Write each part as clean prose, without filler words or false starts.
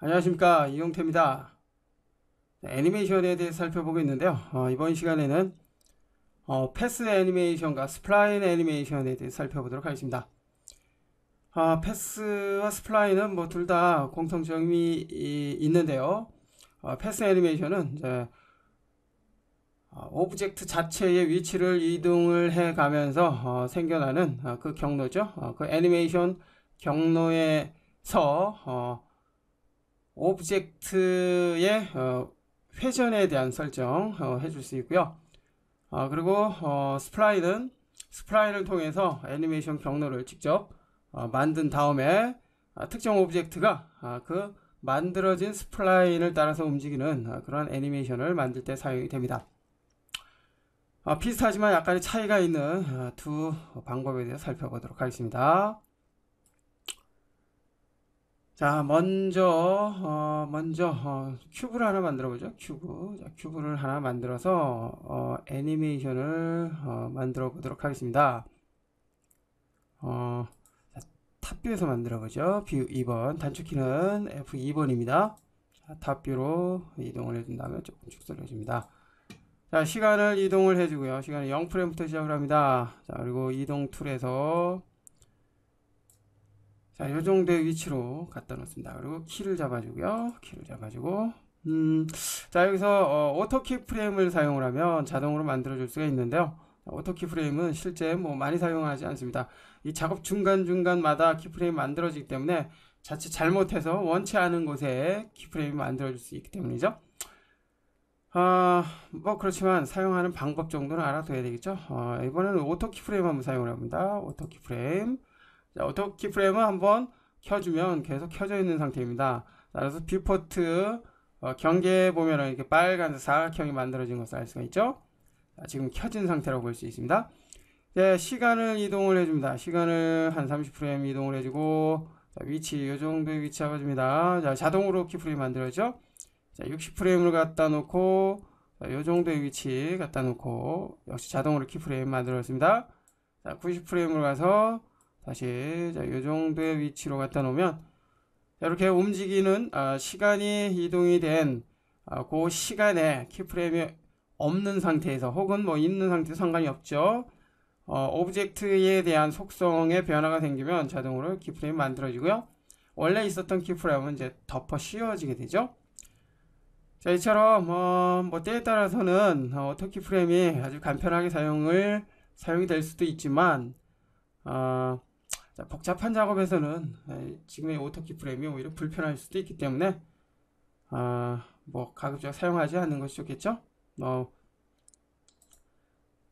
안녕하십니까, 이용태입니다. 애니메이션에 대해 살펴보고 있는데요. 이번 시간에는 패스 애니메이션과 스플라인 애니메이션에 대해 살펴보도록 하겠습니다. 패스와 스플라인은 뭐 둘 다 공통점이 있는데요. 패스 애니메이션은 이제 오브젝트 자체의 위치를 이동을 해 가면서 생겨나는 그 경로죠. 그 애니메이션 경로에서 오브젝트의 회전에 대한 설정 해줄 수 있고요. 그리고 스플라인을 통해서 애니메이션 경로를 직접 만든 다음에 특정 오브젝트가 그 만들어진 스플라인을 따라서 움직이는 그런 애니메이션을 만들 때 사용이 됩니다. 비슷하지만 약간의 차이가 있는 두 방법에 대해서 살펴보도록 하겠습니다. 자, 먼저 큐브를 하나 만들어 보죠. 큐브를 하나 만들어서 애니메이션을 만들어 보도록 하겠습니다. 탑뷰에서 만들어 보죠. 뷰 2번, 단축키는 F2번입니다. 탑뷰로 이동을 해준 다음에 조금 축소를 해줍니다. 자, 시간을 이동을 해주고요. 시간을 0프레임부터 시작을 합니다. 자, 그리고 이동 툴에서 자, 요 정도의 위치로 갖다 놓습니다. 그리고 키를 잡아주고요. 자, 여기서 오토 키 프레임을 사용을 하면 자동으로 만들어 줄 수가 있는데요. 오토 키 프레임은 실제 뭐 많이 사용하지 않습니다. 이 작업 중간중간마다 키 프레임 만들어지기 때문에 자칫 잘못해서 원치 않은 곳에 키 프레임이 만들어 줄 수 있기 때문이죠. 뭐 그렇지만 사용하는 방법 정도는 알아둬야 되겠죠. 이번에는 오토 키 프레임 한번 사용을 합니다. 오토 키 프레임. 자, 오토 키프레임을 한번 켜주면 계속 켜져 있는 상태입니다. 따라서 뷰포트 경계에 보면 이렇게 빨간 사각형이 만들어진 것을 알 수가 있죠. 자, 지금 켜진 상태라고 볼 수 있습니다. 네, 시간을 이동을 해줍니다. 시간을 한 30프레임 이동을 해주고 자, 위치 이 정도의 위치 잡아줍니다. 자, 자동으로 키프레임 만들어죠. 자, 60프레임을 갖다 놓고 자, 이 정도의 위치 갖다 놓고 역시 자동으로 키프레임 만들었습니다. 자, 90프레임으로 가서 다시 자, 이 정도의 위치로 갖다 놓으면 이렇게 움직이는 시간이 이동이 된 그 시간에 키프레임이 없는 상태에서 혹은 뭐 있는 상태에서 상관이 없죠. 오브젝트에 대한 속성의 변화가 생기면 자동으로 키프레임 만들어지고요. 원래 있었던 키프레임은 이제 덮어 씌워지게 되죠. 자, 이처럼 뭐 때에 따라서는 오토 키프레임이 아주 간편하게 사용이 될 수도 있지만 자, 복잡한 작업에서는 지금의 오토 키프레임이 오히려 불편할 수도 있기 때문에 뭐 가급적 사용하지 않는 것이 좋겠죠.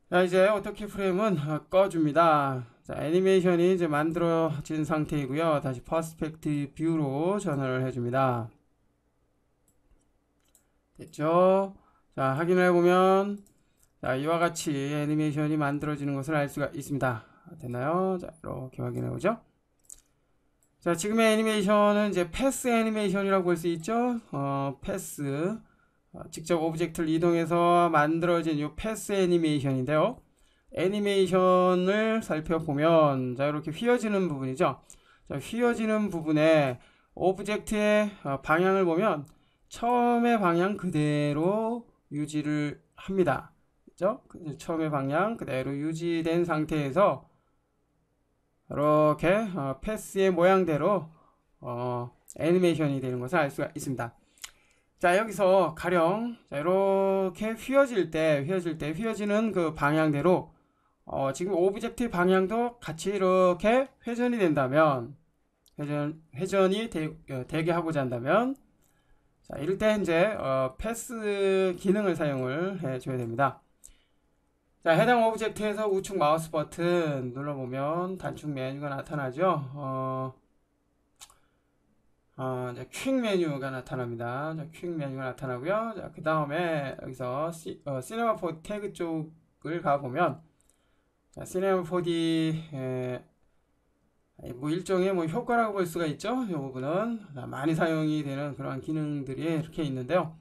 자, 이제 오토 키프레임은 꺼줍니다. 자, 애니메이션이 이제 만들어진 상태이고요. 다시 퍼스펙티브 뷰로 전환을 해줍니다. 됐죠? 자, 확인해 보면 자, 이와 같이 애니메이션이 만들어지는 것을 알 수가 있습니다. 됐나요? 자, 이렇게 확인해 보죠. 자, 지금의 애니메이션은 이제 패스 애니메이션이라고 볼 수 있죠. 패스 직접 오브젝트를 이동해서 만들어진 이 패스 애니메이션인데요. 애니메이션을 살펴보면 자, 이렇게 휘어지는 부분이죠. 자, 휘어지는 부분에 오브젝트의 방향을 보면 처음의 방향 그대로 유지를 합니다. 그죠? 처음의 방향 그대로 유지된 상태에서 이렇게 패스의 모양대로 애니메이션이 되는 것을 알 수가 있습니다. 자, 여기서 가령 자, 이렇게 휘어지는 그 방향대로 지금 오브젝트의 방향도 같이 이렇게 회전이 된다면 회전이 되게 하고자 한다면 자, 이럴 때 이제 패스 기능을 사용을 해줘야 됩니다. 자, 해당 오브젝트에서 우측 마우스 버튼 눌러보면 단축 메뉴가 나타나죠. 이제 퀵 메뉴가 나타납니다. 자, 퀵 메뉴가 나타나고요. 자, 그 다음에 여기서 시네마 4D 태그 쪽을 가보면 자, 시네마 4D 뭐 일종의 뭐 효과라고 볼 수가 있죠. 이 부분은 많이 사용이 되는 그런 기능들이 이렇게 있는데요.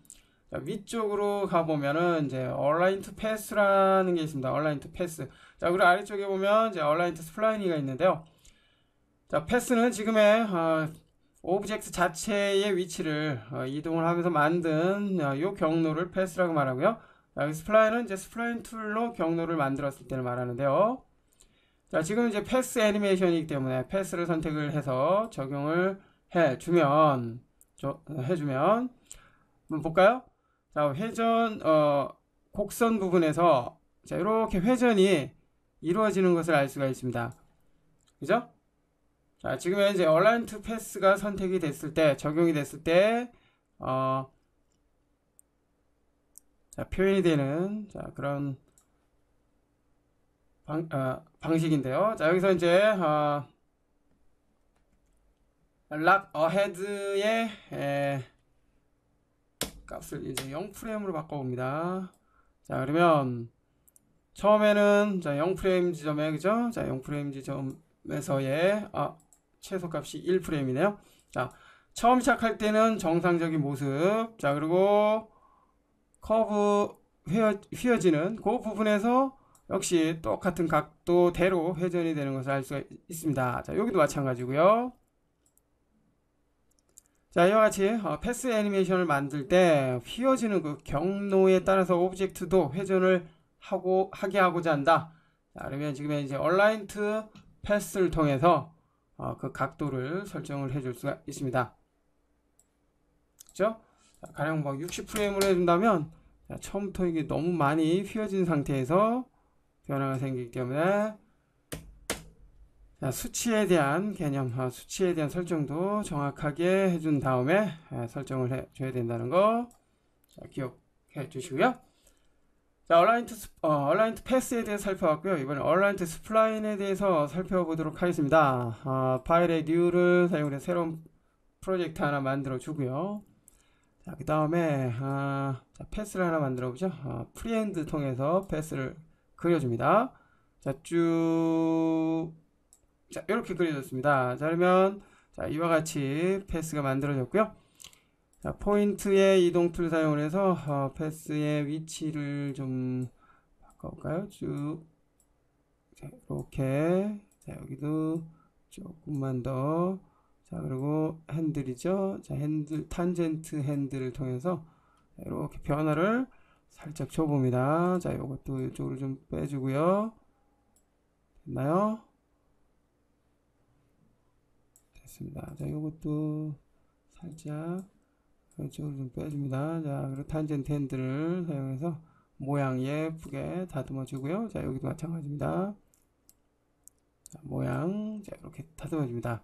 자, 위쪽으로 가보면은 이제 Align to Pass라는 게 있습니다. Align to Pass. 자, 그리고 아래쪽에 보면 이제 Align to Spline이가 있는데요. 자, 패스는 지금의 오브젝트 자체의 위치를 이동을 하면서 만든 이 경로를 패스라고 말하고요. 여기 스플라인은 이제 스플라인 툴로 경로를 만들었을 때를 말하는데요. 자, 지금 이제 패스 애니메이션이기 때문에 패스를 선택을 해서 적용을 해주면 한번 볼까요? 자, 회전 곡선 부분에서 자, 이렇게 회전이 이루어지는 것을 알 수가 있습니다. 그죠? 자, 지금 이제 얼라인 투 패스가 선택이 됐을 때, 적용이 됐을 때, 자, 표현이 되는, 자, 그런 방식인데요. 자, 여기서 이제, 락 어헤드의 값을 이제 0프레임으로 바꿔봅니다. 자, 그러면, 처음에는, 자, 0프레임 지점에, 그죠? 자, 0프레임 지점에서의, 최소값이 1프레임이네요. 자, 처음 시작할 때는 정상적인 모습. 자, 그리고 커브 휘어지는 그 부분에서 역시 똑같은 각도대로 회전이 되는 것을 알 수가 있습니다. 자, 여기도 마찬가지고요. 자, 이와 같이 패스 애니메이션을 만들 때 휘어지는 그 경로에 따라서 오브젝트도 회전을 하게 하고자 한다. 자, 그러면 지금 이제 얼라인 투 패스를 통해서 그 각도를 설정을 해줄 수가 있습니다. 그죠? 자, 가령 뭐 60프레임으로 해준다면 자, 처음부터 이게 너무 많이 휘어진 상태에서 변화가 생기기 때문에 자, 수치에 대한 개념, 수치에 대한 설정도 정확하게 해준 다음에 설정을 해줘야 된다는 거 기억해 주시고요. 자, 얼라인 투 패스에 대해서 살펴봤고요. 이번에 얼라인 투 스플라인에 대해서 살펴보도록 하겠습니다. 파일의 뉴를 사용해서 새로운 프로젝트 하나 만들어 주고요. 자, 그 다음에 패스를 하나 만들어 보죠. 프리핸드 통해서 패스를 그려줍니다. 자, 자, 이렇게 그려졌습니다. 자, 그러면 자, 이와 같이 패스가 만들어졌고요. 자, 포인트의 이동 툴 사용을 해서 패스의 위치를 좀 바꿔볼까요? 쭉 자, 이렇게 자, 여기도 조금만 더 자, 그리고 핸들이죠. 자, 탄젠트 핸들을 통해서 이렇게 변화를 살짝 줘봅니다. 자, 이것도 이쪽으로 좀 빼주고요. 됐나요? 됐습니다. 자, 이것도 살짝 이쪽으로 좀 빼줍니다. 자, 그리고 탄젠트 핸들을 사용해서 모양 예쁘게 다듬어 주고요. 자, 여기도 마찬가지입니다. 자, 모양 자, 이렇게 다듬어 줍니다.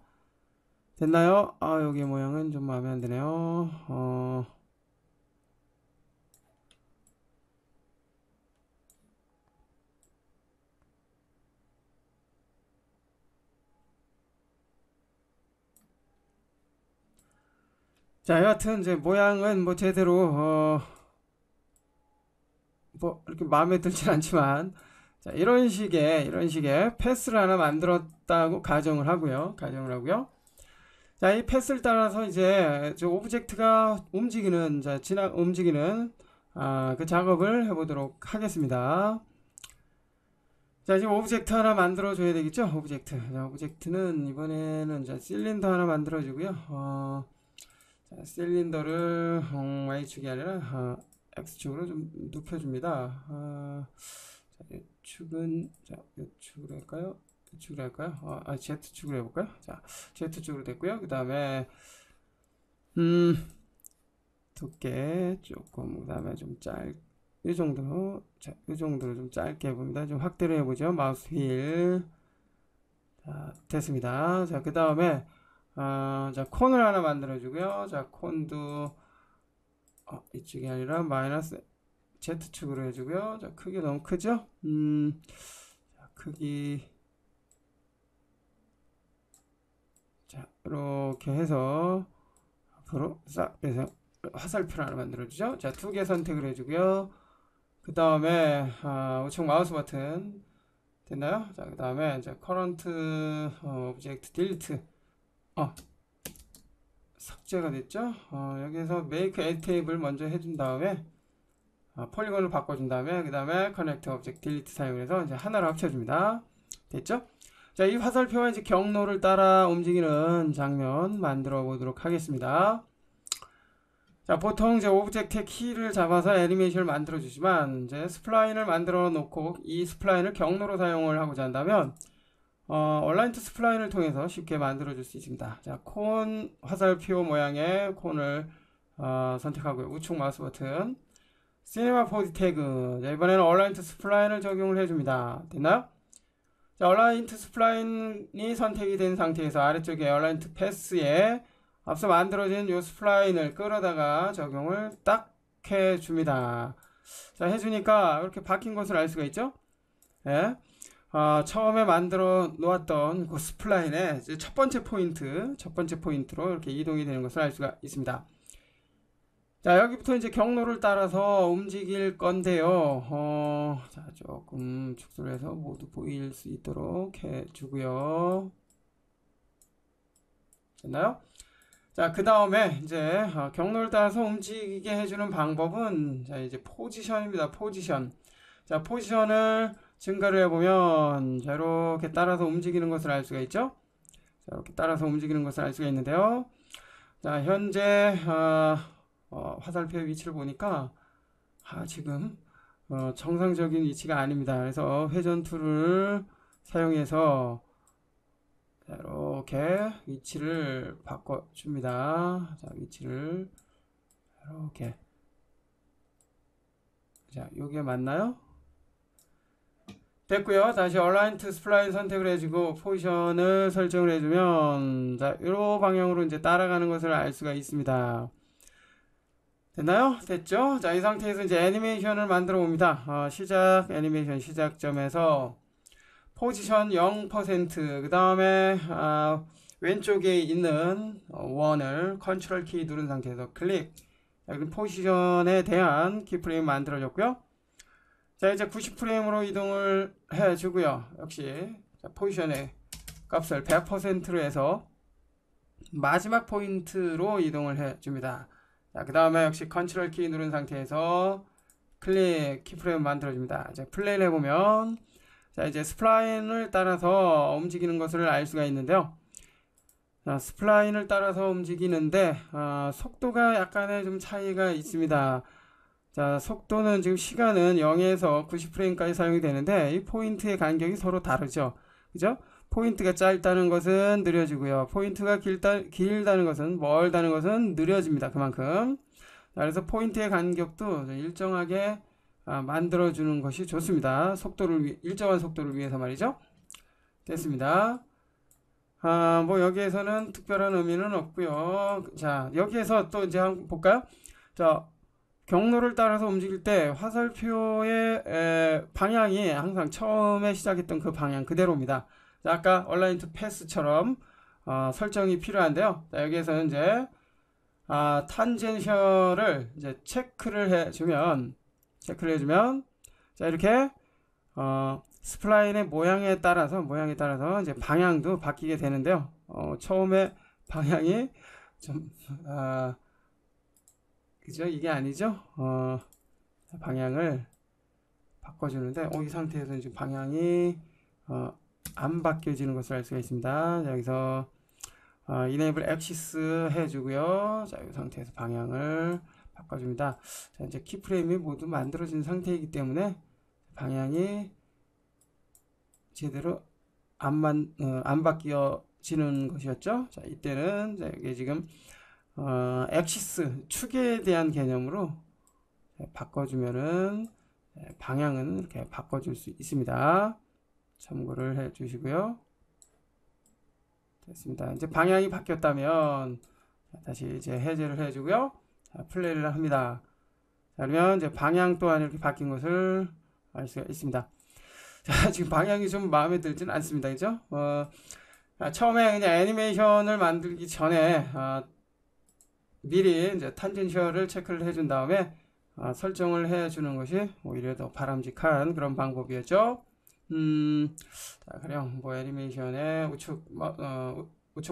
됐나요? 여기 모양은 좀 마음에 안 드네요. 자, 여하튼 이제 모양은 뭐 제대로 뭐 이렇게 마음에 들진 않지만 자, 이런 식의 패스를 하나 만들었다고 가정을 하고요. 자, 이 패스를 따라서 이제 저 오브젝트가 움직이는 움직이는 그 작업을 해보도록 하겠습니다. 자, 지금 오브젝트 하나 만들어 줘야 되겠죠? 자, 오브젝트는 이번에는 자, 실린더 하나 만들어 주고요. 자, 실린더를 Y축이 아니라 X축으로 좀 눕혀줍니다. 자, 이축은 자, 이축으로 할까요? X축으로 할까요? Z축으로 해볼까요? 자, Z축으로 됐고요. 그 다음에 두께 조금 그 다음에 좀 이 정도로 자, 이 정도로 좀 짧게 해봅니다. 좀 확대를 해보죠. 마우스 휠 자, 됐습니다. 자, 그 다음에 자, 콘을 하나 만들어 주고요. 자, 콘도 이쪽이 아니라 마이너스 Z축으로 해주고요. 자, 크기 너무 크죠? 자, 크기 자, 이렇게 해서 앞으로 싹 해서 화살표를 하나 만들어 주죠. 자, 두 개 선택을 해주고요. 그 다음에 우측 마우스 버튼 됐나요? 자, 그 다음에 이제 커런트 오브젝트 딜리트 삭제가 됐죠? 여기에서 make edit table 먼저 해준 다음에 폴리곤을 바꿔준 다음에 그 다음에 connect object delete 사용해서 이제 하나로 합쳐줍니다. 됐죠? 자, 이 화살표가 이제 경로를 따라 움직이는 장면 만들어 보도록 하겠습니다. 자, 보통 이제 오브젝트의 키를 잡아서 애니메이션을 만들어 주지만 이제 스플라인을 만들어 놓고 이 스플라인을 경로로 사용을 하고자 한다면 얼라인트 스플라인을 통해서 쉽게 만들어 줄 수 있습니다. 자, 콘 화살표 모양의 콘을 선택하고요. 우측 마우스 버튼 시네마 4D 태그. 자, 이번에는 얼라인트 스플라인을 적용을 해줍니다. 됐나요? 자, 얼라인트 스플라인이 선택이 된 상태에서 아래쪽에 얼라인트 패스에 앞서 만들어진 요 스플라인을 끌어다가 적용을 딱 해줍니다. 자, 해주니까 이렇게 바뀐 것을 알 수가 있죠? 예. 처음에 만들어 놓았던 그 스플라인의 첫 번째 포인트로 이렇게 이동이 되는 것을 알 수가 있습니다. 자, 여기부터 이제 경로를 따라서 움직일 건데요. 자, 조금 축소를 해서 모두 보일 수 있도록 해주고요. 됐나요? 자, 그 다음에 이제 경로를 따라서 움직이게 해주는 방법은 자, 이제 포지션입니다. 포지션. 자, 포지션을 증가를 해보면 자, 이렇게 따라서 움직이는 것을 알 수가 있죠. 자, 이렇게 따라서 움직이는 것을 알 수가 있는데요. 자, 현재 화살표의 위치를 보니까 지금 정상적인 위치가 아닙니다. 그래서 회전 툴을 사용해서 자, 이렇게 위치를 바꿔줍니다. 자, 위치를 이렇게. 자, 요게 맞나요? 됐고요. 다시 얼라인트 스플라인 선택을 해주고 포지션을 설정을 해주면 자, 요 방향으로 이제 따라가는 것을 알 수가 있습니다. 됐나요? 됐죠? 자, 이 상태에서 이제 애니메이션을 만들어 봅니다. 시작 애니메이션 시작점에서 포지션 0%, 그 다음에 왼쪽에 있는 원을 컨트롤 키 누른 상태에서 클릭. 여기 포지션에 대한 키프레임 만들어졌고요. 자, 이제 90프레임으로 이동을 해주고요. 역시 자, 포지션의 값을 100%로 해서 마지막 포인트로 이동을 해줍니다. 자, 그 다음에 역시 컨트롤 키 누른 상태에서 클릭 키프레임 만들어줍니다. 이제 플레이를 해보면 자, 이제 스플라인을 따라서 움직이는 것을 알 수가 있는데요. 자, 스플라인을 따라서 움직이는데 속도가 약간의 좀 차이가 있습니다. 자, 속도는 지금 시간은 0에서 90프레임까지 사용이 되는데 이 포인트의 간격이 서로 다르죠. 그죠? 포인트가 짧다는 것은 느려지고요. 포인트가 길다는 것은 멀다는 것은 느려집니다. 그만큼. 자, 그래서 포인트의 간격도 일정하게 만들어주는 것이 좋습니다. 일정한 속도를 위해서 말이죠. 됐습니다. 뭐 여기에서는 특별한 의미는 없고요. 자, 여기에서 또 이제 한번 볼까요? 자, 경로를 따라서 움직일 때 화살표의 방향이 항상 처음에 시작했던 그 방향 그대로입니다. 자, 아까 얼라인트 패스처럼 설정이 필요한데요. 자, 여기에서는 이제 탄젠셜을 이제 체크를 해주면 자, 이렇게 스플라인의 모양에 따라서 이제 방향도 바뀌게 되는데요. 처음에 방향이 좀 그죠? 이게 아니죠? 방향을 바꿔주는데 이 상태에서 지금 방향이 안 바뀌어지는 것을 알 수가 있습니다. 자, 여기서 Enable Axis 해주고요. 자, 이 상태에서 방향을 바꿔줍니다. 자, 이제 키프레임이 모두 만들어진 상태이기 때문에 방향이 제대로 안 바뀌어지는 것이었죠. 자, 이때는 자, 여기 지금 엑시스 축에 대한 개념으로 바꿔주면은 방향은 이렇게 바꿔줄 수 있습니다. 참고를 해 주시고요. 됐습니다. 이제 방향이 바뀌었다면 다시 이제 해제를 해주고요. 자, 플레이를 합니다. 자, 그러면 이제 방향 또한 이렇게 바뀐 것을 알 수가 있습니다. 자, 지금 방향이 좀 마음에 들지는 않습니다. 그죠? 처음에 그냥 애니메이션을 만들기 전에 미리 이제 탄젠셜을 체크를 해준 다음에 설정을 해주는 것이 오히려 더 바람직한 그런 방법이었죠. 자, 그냥 뭐 애니메이션의 우측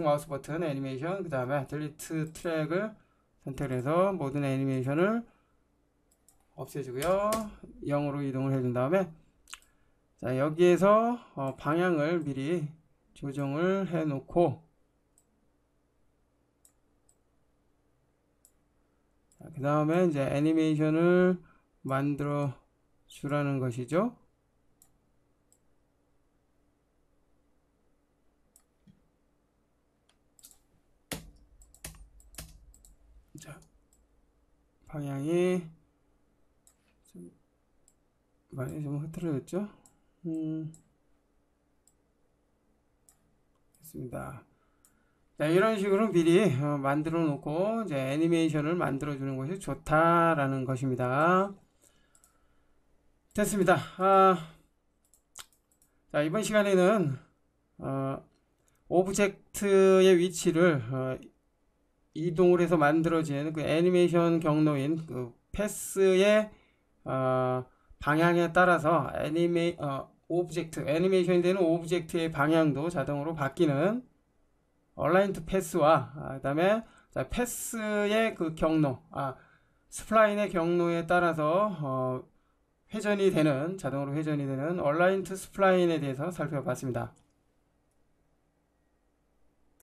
마우스 버튼 애니메이션, 그 다음에 딜리트 트랙을 선택해서 모든 애니메이션을 없애주고요. 0으로 이동을 해준 다음에 자, 여기에서 방향을 미리 조정을 해 놓고, 그 다음에 이제 애니메이션을 만들어 주라는 것이죠. 자, 방향이 많이 좀 흐트러졌죠? 됐습니다. 자, 이런 식으로 미리 만들어 놓고 이제 애니메이션을 만들어 주는 것이 좋다라는 것입니다. 됐습니다. 자, 이번 시간에는 오브젝트의 위치를 이동을 해서 만들어진 그 애니메이션 경로인 그 패스의 방향에 따라서 애니메이션이 되는 오브젝트의 방향도 자동으로 바뀌는 얼라인 투 패스와 그 다음에 패스의 그 경로, 스플라인의 경로에 따라서 자동으로 회전이 되는 얼라인 투 스플라인에 대해서 살펴봤습니다.